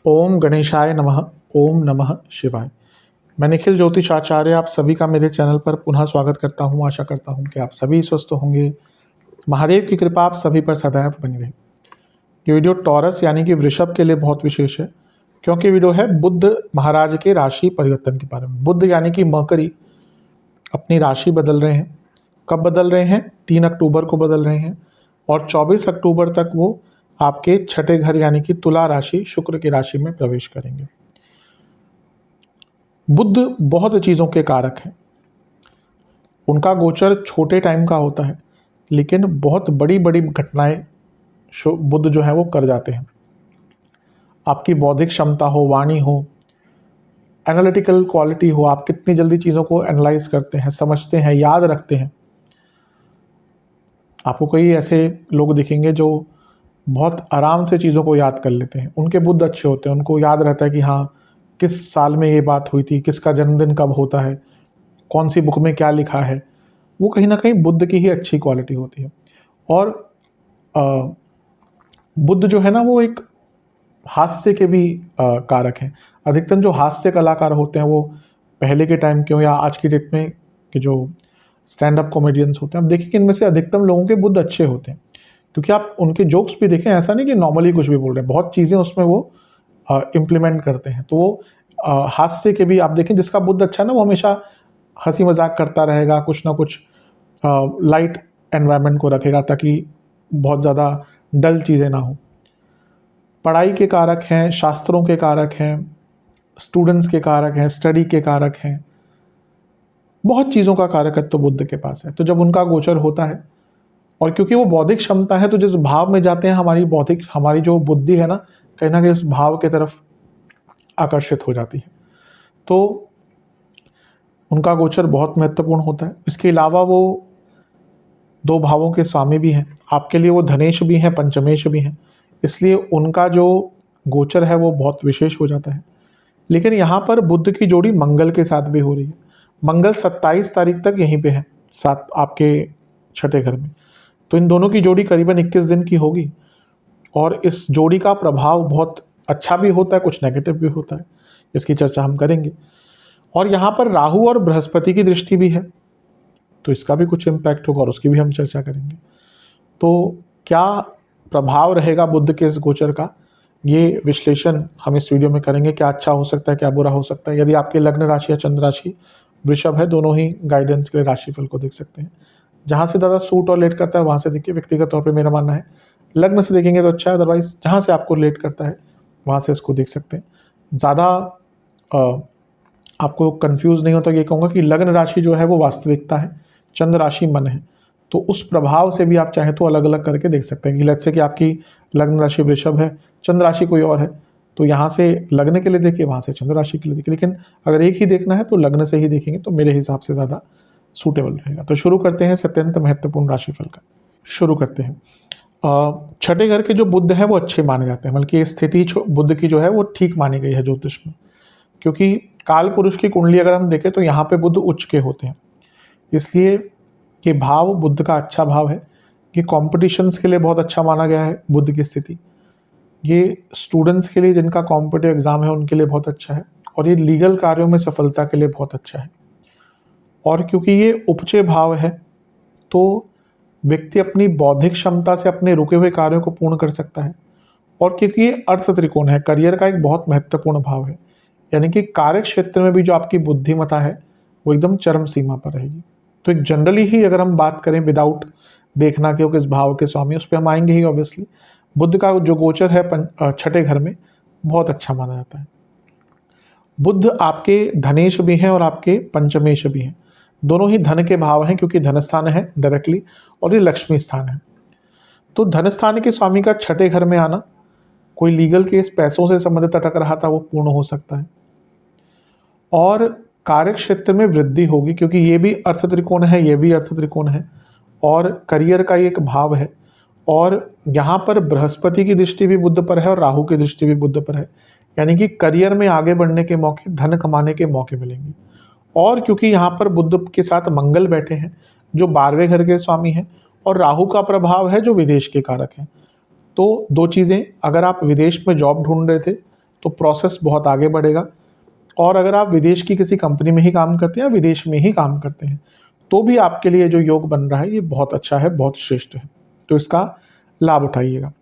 ओम गणेशाय नमः। ओम नमः शिवाय। मैं निखिल ज्योतिष आचार्य आप सभी का मेरे चैनल पर पुनः स्वागत करता हूं। आशा करता हूं कि आप सभी स्वस्थ होंगे। महादेव की कृपा आप सभी पर सदैव बनी रहे। ये वीडियो टॉरस यानी कि वृषभ के लिए बहुत विशेष है, क्योंकि वीडियो है बुध महाराज के राशि परिवर्तन के बारे में। बुध यानी कि मकरी अपनी राशि बदल रहे हैं। कब बदल रहे हैं? 3 अक्टूबर को बदल रहे हैं और 24 अक्टूबर तक वो आपके छठे घर यानी कि तुला राशि शुक्र की राशि में प्रवेश करेंगे। बुध बहुत चीज़ों के कारक हैं। उनका गोचर छोटे टाइम का होता है, लेकिन बहुत बड़ी बड़ी घटनाएं बुध जो है वो कर जाते हैं। आपकी बौद्धिक क्षमता हो, वाणी हो, एनालिटिकल क्वालिटी हो, आप कितनी जल्दी चीज़ों को एनालाइज करते हैं, समझते हैं, याद रखते हैं। आपको कई ऐसे लोग दिखेंगे जो बहुत आराम से चीज़ों को याद कर लेते हैं। उनके बुध अच्छे होते हैं, उनको याद रहता है कि हाँ किस साल में ये बात हुई थी, किसका जन्मदिन कब होता है, कौन सी बुक में क्या लिखा है। वो कहीं ना कहीं बुध की ही अच्छी क्वालिटी होती है। और बुध जो है ना वो एक हास्य के भी कारक हैं। अधिकतर जो हास्य कलाकार होते हैं वो पहले के टाइम के हो या आज की डेट में के जो स्टैंड अप कॉमेडियंस होते हैं, आप देखिए कि इनमें से अधिकतम लोगों के बुध अच्छे होते हैं, क्योंकि आप उनके जोक्स भी देखें, ऐसा नहीं कि नॉर्मली कुछ भी बोल रहे हैं, बहुत चीज़ें उसमें वो इम्प्लीमेंट करते हैं। तो वो हास्य के भी आप देखें, जिसका बुध अच्छा है ना वो हमेशा हंसी मजाक करता रहेगा, कुछ ना कुछ लाइट एनवायरनमेंट को रखेगा ताकि बहुत ज़्यादा डल चीज़ें ना हो। पढ़ाई के कारक हैं, शास्त्रों के कारक हैं, स्टूडेंट्स के कारक हैं, स्टडी के कारक हैं, बहुत चीज़ों का कारकत्व तो बुध के पास है। तो जब उनका गोचर होता है, और क्योंकि वो बौद्धिक क्षमता है, तो जिस भाव में जाते हैं हमारी जो बुद्धि है ना, कहीं ना कहीं उस भाव की तरफ आकर्षित हो जाती है। तो उनका गोचर बहुत महत्वपूर्ण होता है। इसके अलावा वो 2 भावों के स्वामी भी हैं। आपके लिए वो धनेश भी हैं, पंचमेश भी हैं, इसलिए उनका जो गोचर है वो बहुत विशेष हो जाता है। लेकिन यहाँ पर बुध की जोड़ी मंगल के साथ भी हो रही है। मंगल 27 तारीख तक यहीं पे है, साथ आपके छठे घर में। तो इन दोनों की जोड़ी करीबन 21 दिन की होगी, और इस जोड़ी का प्रभाव बहुत अच्छा भी होता है, कुछ नेगेटिव भी होता है। इसकी चर्चा हम करेंगे। और यहाँ पर राहु और बृहस्पति की दृष्टि भी है, तो इसका भी कुछ इम्पैक्ट होगा और उसकी भी हम चर्चा करेंगे। तो क्या प्रभाव रहेगा बुध के इस गोचर का, ये विश्लेषण हम इस वीडियो में करेंगे। क्या अच्छा हो सकता है, क्या बुरा हो सकता है। यदि आपके लग्न राशि या चंद्र राशि वृषभ है, दोनों ही गाइडेंस के लिए राशिफल को देख सकते हैं। जहाँ से ज़्यादा सूट और लेट करता है वहाँ से देखिए। व्यक्तिगत तौर पे मेरा मानना है लग्न से देखेंगे तो अच्छा है, अदरवाइज जहाँ से आपको रिलेट करता है वहाँ से इसको देख सकते हैं। ज़्यादा आपको कंफ्यूज नहीं होता। ये कहूँगा कि लग्न राशि जो है वो वास्तविकता है, चंद्र राशि मन है, तो उस प्रभाव से भी आप चाहें तो अलग अलग करके देख सकते हैं। कि लेट्स से कि आपकी लग्न राशि वृषभ है, चंद्र राशि कोई और है, तो यहाँ से लग्न के लिए देखिए, वहाँ से चंद्र राशि के लिए देखिए। लेकिन अगर एक ही देखना है तो लग्न से ही देखेंगे, तो मेरे हिसाब से ज़्यादा सूटेबल रहेगा। तो शुरू करते हैं अत्यंत महत्वपूर्ण राशिफल का। शुरू करते हैं। छठे घर के जो बुध हैं वो अच्छे माने जाते हैं, बल्कि स्थिति बुध की जो है वो ठीक मानी गई है ज्योतिष में। क्योंकि काल पुरुष की कुंडली अगर हम देखें तो यहाँ पे बुध उच्च के होते हैं, इसलिए ये भाव बुध का अच्छा भाव है। ये कॉम्पिटिशन्स के लिए बहुत अच्छा माना गया है बुध की स्थिति। ये स्टूडेंट्स के लिए जिनका कॉम्पिटिटिव एग्जाम है उनके लिए बहुत अच्छा है, और ये लीगल कार्यों में सफलता के लिए बहुत अच्छा है। और क्योंकि ये उपचय भाव है, तो व्यक्ति अपनी बौद्धिक क्षमता से अपने रुके हुए कार्यों को पूर्ण कर सकता है। और क्योंकि ये अर्थ त्रिकोण है, करियर का एक बहुत महत्वपूर्ण भाव है, यानी कि कार्य क्षेत्र में भी जो आपकी बुद्धिमत्ता है वो एकदम चरम सीमा पर रहेगी। तो एक जनरली ही अगर हम बात करें विदाउट देखना कि वो किस भाव के स्वामी, उस पर हम आएंगे ही ऑब्वियसली। बुध का जो गोचर है छठे घर में बहुत अच्छा माना जाता है। बुध आपके धनेश भी हैं और आपके पंचमेश भी हैं। दोनों ही धन के भाव हैं, क्योंकि धन स्थान है डायरेक्टली, और ये लक्ष्मी स्थान है। तो धन स्थान के स्वामी का छठे घर में आना, कोई लीगल केस पैसों से संबंधित अटक रहा था वो पूर्ण हो सकता है, और कार्य क्षेत्र में वृद्धि होगी, क्योंकि ये भी अर्थ त्रिकोण है, ये भी अर्थ त्रिकोण है, और करियर का एक भाव है। और यहाँ पर बृहस्पति की दृष्टि भी बुध पर है और राहु की दृष्टि भी बुध पर है, यानी कि करियर में आगे बढ़ने के मौके, धन कमाने के मौके मिलेंगे। और क्योंकि यहाँ पर बुध के साथ मंगल बैठे हैं जो 12वें घर के स्वामी हैं, और राहु का प्रभाव है जो विदेश के कारक हैं, तो दो चीज़ें, अगर आप विदेश में जॉब ढूंढ रहे थे तो प्रोसेस बहुत आगे बढ़ेगा, और अगर आप विदेश की किसी कंपनी में ही काम करते हैं या विदेश में ही काम करते हैं तो भी आपके लिए जो योग बन रहा है ये बहुत अच्छा है, बहुत श्रेष्ठ है, तो इसका लाभ उठाइएगा।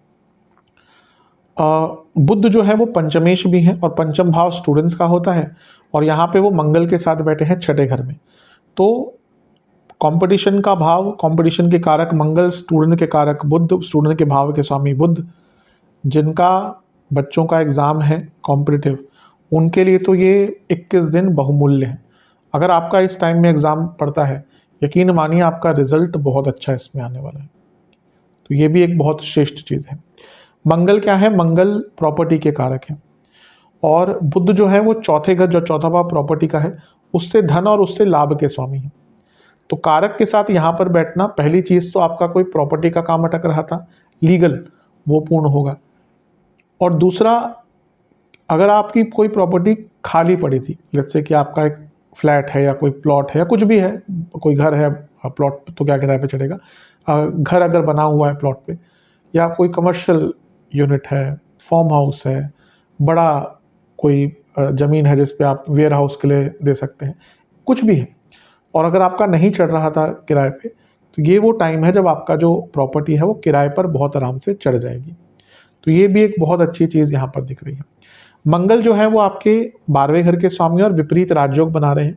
बुध जो है वो पंचमेश भी है, और पंचम भाव स्टूडेंट्स का होता है, और यहाँ पे वो मंगल के साथ बैठे हैं छठे घर में। तो कंपटीशन का भाव, कंपटीशन के कारक मंगल, स्टूडेंट के कारक बुध, स्टूडेंट के भाव के स्वामी बुध, जिनका बच्चों का एग्ज़ाम है कॉम्पिटिटिव, उनके लिए तो ये 21 दिन बहुमूल्य है। अगर आपका इस टाइम में एग्ज़ाम पड़ता है, यकीन मानिए आपका रिजल्ट बहुत अच्छा इसमें आने वाला है, तो ये भी एक बहुत श्रेष्ठ चीज़ है। मंगल क्या है? मंगल प्रॉपर्टी के कारक है, और बुध जो है वो चौथे घर, जो चौथा भाव प्रॉपर्टी का है, उससे धन और उससे लाभ के स्वामी है। तो कारक के साथ यहाँ पर बैठना, पहली चीज़ तो आपका कोई प्रॉपर्टी का काम अटक रहा था लीगल, वो पूर्ण होगा, और दूसरा अगर आपकी कोई प्रॉपर्टी खाली पड़ी थी, लेट्स से कि आपका एक फ्लैट है या कोई प्लॉट है या कुछ भी है, कोई घर है, प्लॉट तो क्या किराए पे चढ़ेगा, घर अगर बना हुआ है प्लॉट पे, या कोई कमर्शियल यूनिट है, फार्म हाउस है, बड़ा कोई ज़मीन है जिस पे आप वेयर हाउस के लिए दे सकते हैं, कुछ भी है, और अगर आपका नहीं चढ़ रहा था किराए पे, तो ये वो टाइम है जब आपका जो प्रॉपर्टी है वो किराए पर बहुत आराम से चढ़ जाएगी। तो ये भी एक बहुत अच्छी चीज़ यहाँ पर दिख रही है। मंगल जो है वो आपके 12वें घर के स्वामी और विपरीत राजयोग बना रहे हैं,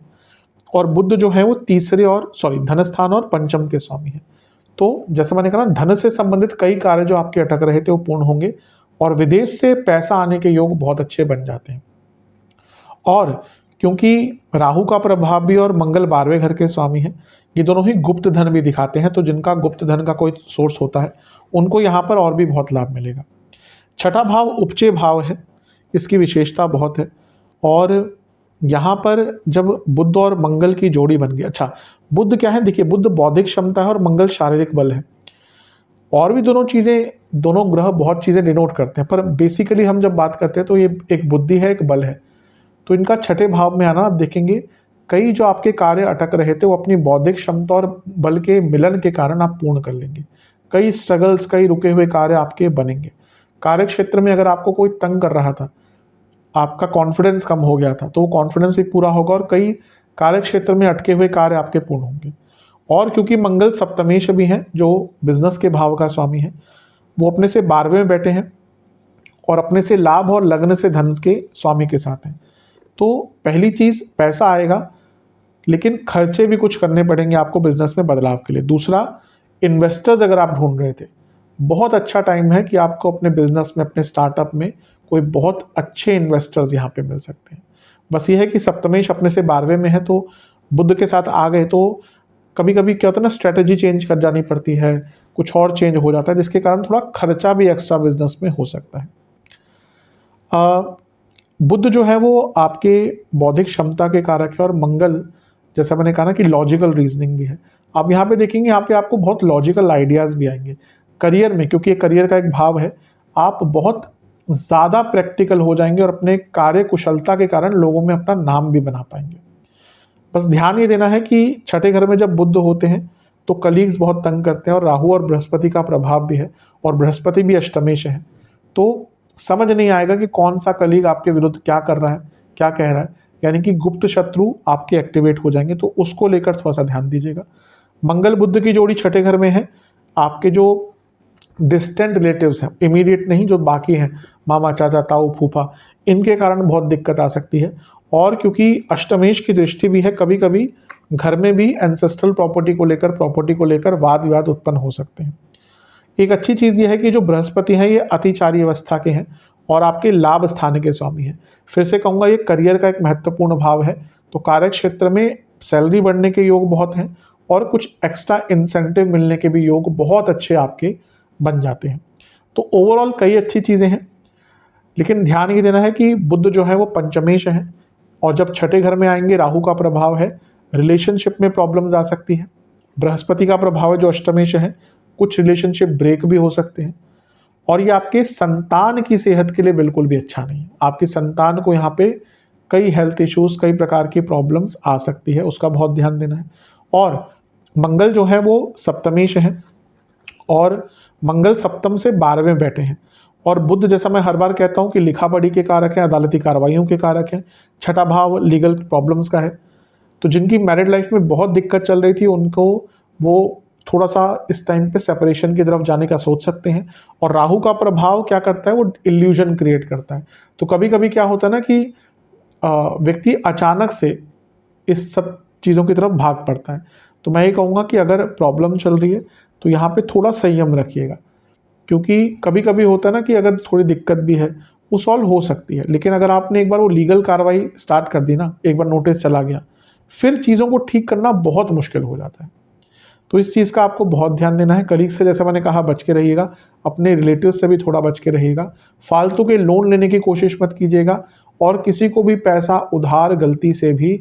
और बुध जो है वो धन स्थान और पंचम के स्वामी है। तो जैसे मैंने कहा, धन से संबंधित कई कार्य जो आपके अटक रहे थे वो पूर्ण होंगे, और विदेश से पैसा आने के योग बहुत अच्छे बन जाते हैं। और क्योंकि राहु का प्रभाव भी और मंगल 12वें घर के स्वामी हैं, ये दोनों ही गुप्त धन भी दिखाते हैं, तो जिनका गुप्त धन का कोई सोर्स होता है उनको यहाँ पर और भी बहुत लाभ मिलेगा। छठा भाव उपचय भाव है, इसकी विशेषता बहुत है, और यहाँ पर जब बुध और मंगल की जोड़ी बन गई, अच्छा बुध क्या है, देखिए बुध बौद्धिक क्षमता है और मंगल शारीरिक बल है, और भी दोनों चीज़ें, दोनों ग्रह बहुत चीज़ें डिनोट करते हैं, पर बेसिकली हम जब बात करते हैं तो ये एक बुद्धि है, एक बल है। तो इनका छठे भाव में आना, आप देखेंगे कई जो आपके कार्य अटक रहे थे वो अपनी बौद्धिक क्षमता और बल के मिलन के कारण आप पूर्ण कर लेंगे। कई स्ट्रगल्स, कई रुके हुए कार्य आपके बनेंगे। कार्य क्षेत्र में अगर आपको कोई तंग कर रहा था, आपका कॉन्फिडेंस कम हो गया था, तो वो कॉन्फिडेंस भी पूरा होगा, और कई कार्य क्षेत्र में अटके हुए कार्य आपके पूर्ण होंगे। और क्योंकि मंगल सप्तमेश भी हैं, जो बिजनेस के भाव का स्वामी है, वो अपने से 12वें में बैठे हैं, और अपने से लाभ और लग्न से धन के स्वामी के साथ हैं। तो पहली चीज़, पैसा आएगा, लेकिन खर्चे भी कुछ करने पड़ेंगे आपको बिजनेस में बदलाव के लिए। दूसरा, इन्वेस्टर्स अगर आप ढूंढ रहे थे, बहुत अच्छा टाइम है कि आपको अपने बिजनेस में, अपने स्टार्टअप में कोई बहुत अच्छे इन्वेस्टर्स यहाँ पे मिल सकते हैं। बस ये है कि सप्तमेश अपने से 12वें में है, तो बुध के साथ आ गए तो कभी कभी क्या होता है ना, स्ट्रेटजी चेंज कर जानी पड़ती है, कुछ और चेंज हो जाता है, जिसके कारण थोड़ा खर्चा भी एक्स्ट्रा बिजनेस में हो सकता है। बुध जो है वो आपके बौद्धिक क्षमता के कारक है, और मंगल, जैसा मैंने कहा ना कि लॉजिकल रीजनिंग भी है। आप यहाँ पे देखेंगे, यहाँ पे आपको बहुत लॉजिकल आइडियाज़ भी आएंगे करियर में, क्योंकि ये करियर का एक भाव है। आप बहुत ज़्यादा प्रैक्टिकल हो जाएंगे और अपने कार्य कुशलता के कारण लोगों में अपना नाम भी बना पाएंगे। बस ध्यान ये देना है कि छठे घर में जब बुध होते हैं तो कलीग्स बहुत तंग करते हैं, और राहु और बृहस्पति का प्रभाव भी है, और बृहस्पति भी अष्टमेश है, तो समझ नहीं आएगा कि कौन सा कलीग आपके विरुद्ध क्या कर रहा है, क्या कह रहा है, यानी कि गुप्त शत्रु आपके एक्टिवेट हो जाएंगे, तो उसको लेकर थोड़ा सा ध्यान दीजिएगा। मंगल बुध की जोड़ी छठे घर में है, आपके जो डिस्टेंट रिलेटिव्स हैं, इमीडिएट नहीं, जो बाकी हैं, मामा, चाचा, ताऊ, फूफा, इनके कारण बहुत दिक्कत आ सकती है। और क्योंकि अष्टमेश की दृष्टि भी है, कभी कभी घर में भी एंसेस्ट्रल प्रॉपर्टी को लेकर वाद विवाद उत्पन्न हो सकते हैं। एक अच्छी चीज़ यह है कि जो बृहस्पति हैं ये अतिचारी अवस्था के हैं और आपके लाभ स्थान के स्वामी हैं। फिर से कहूँगा, ये करियर का एक महत्वपूर्ण भाव है, तो कार्य क्षेत्र में सैलरी बढ़ने के योग बहुत हैं, और कुछ एक्स्ट्रा इंसेंटिव मिलने के भी योग बहुत अच्छे आपके बन जाते हैं। तो ओवरऑल कई अच्छी चीज़ें हैं, लेकिन ध्यान ये देना है कि बुध जो है वो पंचमेश है, और जब छठे घर में आएंगे राहु का प्रभाव है, रिलेशनशिप में प्रॉब्लम्स आ सकती है। बृहस्पति का प्रभाव है जो अष्टमेश है, कुछ रिलेशनशिप ब्रेक भी हो सकते हैं, और ये आपके संतान की सेहत के लिए बिल्कुल भी अच्छा नहीं है। आपकी संतान को यहाँ पे कई हेल्थ इश्यूज, कई प्रकार की प्रॉब्लम्स आ सकती है, उसका बहुत ध्यान देना है। और मंगल जो है वो सप्तमेश है, और मंगल सप्तम से 12वें बैठे हैं, और बुध जैसा मैं हर बार कहता हूं कि लिखा पढ़ी के कारक हैं, अदालती कार्रवाइयों के कारक हैं, छठा भाव लीगल प्रॉब्लम्स का है। तो जिनकी मैरिड लाइफ में बहुत दिक्कत चल रही थी उनको वो थोड़ा सा इस टाइम पे सेपरेशन की तरफ जाने का सोच सकते हैं। और राहु का प्रभाव क्या करता है, वो इल्यूजन क्रिएट करता है। तो कभी कभी क्या होता है ना कि व्यक्ति अचानक से इस सब चीज़ों की तरफ भाग पड़ता है। तो मैं ये कहूँगा कि अगर प्रॉब्लम चल रही है तो यहाँ पे थोड़ा संयम रखिएगा, क्योंकि कभी कभी होता है ना कि अगर थोड़ी दिक्कत भी है वो सॉल्व हो सकती है, लेकिन अगर आपने एक बार वो लीगल कार्रवाई स्टार्ट कर दी ना, एक बार नोटिस चला गया, फिर चीज़ों को ठीक करना बहुत मुश्किल हो जाता है। तो इस चीज़ का आपको बहुत ध्यान देना है। कलीग से जैसे मैंने कहा बच के रहिएगा, अपने रिलेटिव से भी थोड़ा बच के रहिएगा, फालतू के लोन लेने की कोशिश मत कीजिएगा, और किसी को भी पैसा उधार गलती से भी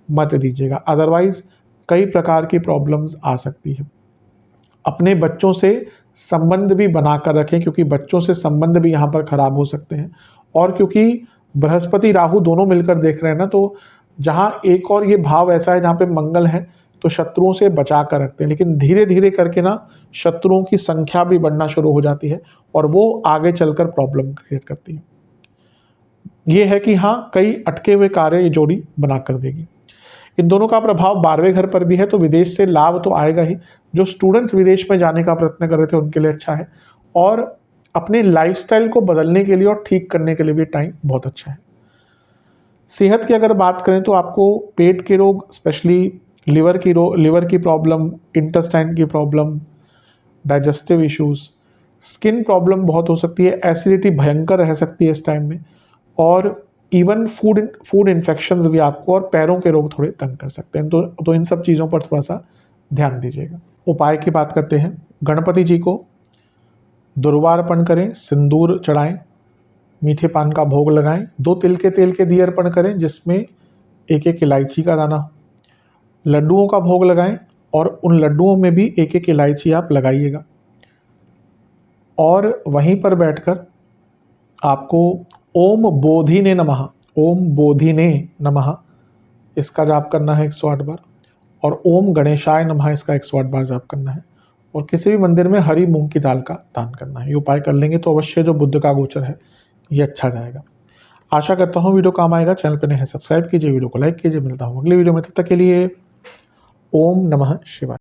मत दीजिएगा, अदरवाइज कई प्रकार की प्रॉब्लम्स आ सकती है। अपने बच्चों से संबंध भी बनाकर रखें, क्योंकि बच्चों से संबंध भी यहाँ पर खराब हो सकते हैं। और क्योंकि बृहस्पति राहु दोनों मिलकर देख रहे हैं ना, तो जहाँ एक और ये भाव ऐसा है जहाँ पे मंगल है, तो शत्रुओं से बचा कर रखते हैं, लेकिन धीरे धीरे करके ना शत्रुओं की संख्या भी बढ़ना शुरू हो जाती है और वो आगे चलकर प्रॉब्लम क्रिएट करती है। ये है कि हाँ, कई अटके हुए कार्य ये जोड़ी बना कर देगी। इन दोनों का प्रभाव 12वें घर पर भी है, तो विदेश से लाभ तो आएगा ही। जो स्टूडेंट्स विदेश में जाने का प्रयत्न कर रहे थे उनके लिए अच्छा है, और अपने लाइफस्टाइल को बदलने के लिए और ठीक करने के लिए भी टाइम बहुत अच्छा है। सेहत की अगर बात करें तो आपको पेट के रोग, स्पेशली लिवर की प्रॉब्लम, इंटेस्टाइन की problem, digestive issues, skin problem बहुत हो सकती है, एसिडिटी भयंकर रह सकती है इस टाइम में, और इवन फूड इन्फेक्शंस भी आपको, और पैरों के रोग थोड़े तंग कर सकते हैं। तो इन सब चीज़ों पर थोड़ा सा ध्यान दीजिएगा। उपाय की बात करते हैं। गणपति जी को दुर्वा अर्पण करें, सिंदूर चढ़ाएं, मीठे पान का भोग लगाएं, 2 तिल के तेल के दिए अर्पण करें जिसमें एक एक इलायची का दाना हो, लड्डुओं का भोग लगाएं और उन लड्डुओं में भी एक एक इलायची आप लगाइएगा। और वहीं पर बैठकर आपको ओम बोधिने नमः, ओम बोधिने नमः इसका जाप करना है 108 बार, और ओम गणेशाय नमः इसका 108 बार जाप करना है, और किसी भी मंदिर में हरी मूंग की दाल का दान करना है। ये उपाय कर लेंगे तो अवश्य जो बुध का गोचर है ये अच्छा जाएगा। आशा करता हूँ वीडियो काम आएगा। चैनल पर नए हैं सब्सक्राइब कीजिए, वीडियो को लाइक कीजिए। मिलता हूँ अगली वीडियो में, तब तक के लिए ओम नमः शिवाय।